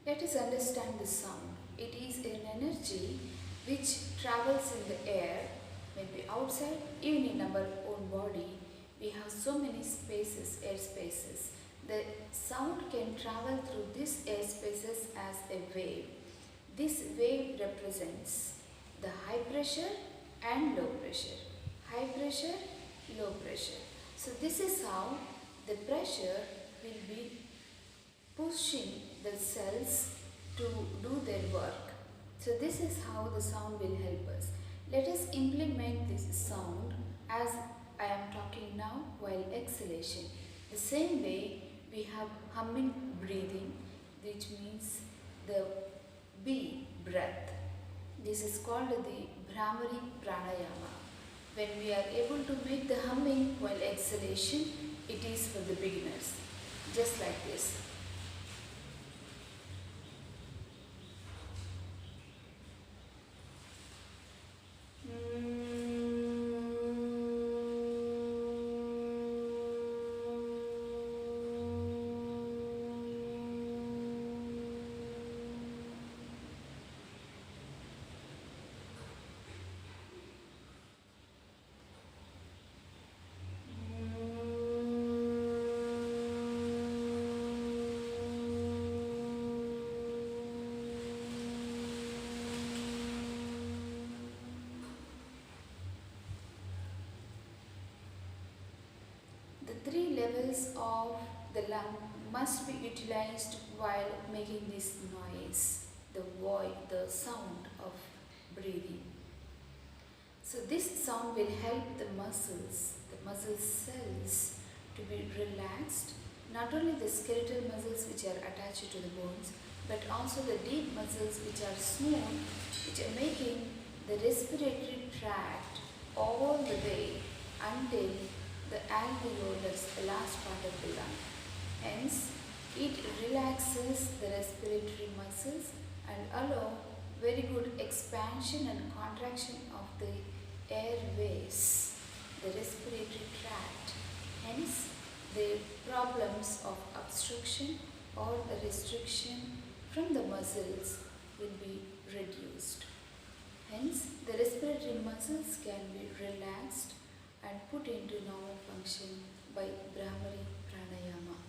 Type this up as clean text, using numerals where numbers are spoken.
Let us understand the sound. It is an energy which travels in the air, maybe outside, even in our own body. We have so many spaces, air spaces. The sound can travel through these air spaces as a wave. This wave represents the high pressure and low pressure. High pressure, low pressure. So this is how the pressure will be pushing the cells to do their work. So this is how the sound will help us. Let us implement this sound as I am talking now while exhalation. The same way we have humming breathing, which means the B breath. This is called the Bhramari Pranayama. When we are able to make the humming while exhalation, it is for the beginners. Just like this. The three levels of the lung must be utilized while making this noise, the voice, the sound of breathing. So this sound will help the muscle cells to be relaxed, not only the skeletal muscles which are attached to the bones, but also the deep muscles which are smooth, which are making the respiratory tract all the way until the alveolus, the last part of the lung. Hence, it relaxes the respiratory muscles and allow very good expansion and contraction of the airways, the respiratory tract. Hence, the problems of obstruction or the restriction from the muscles will be reduced. Hence, the respiratory muscles can be relaxed and put into normal function by Bhramari Pranayama.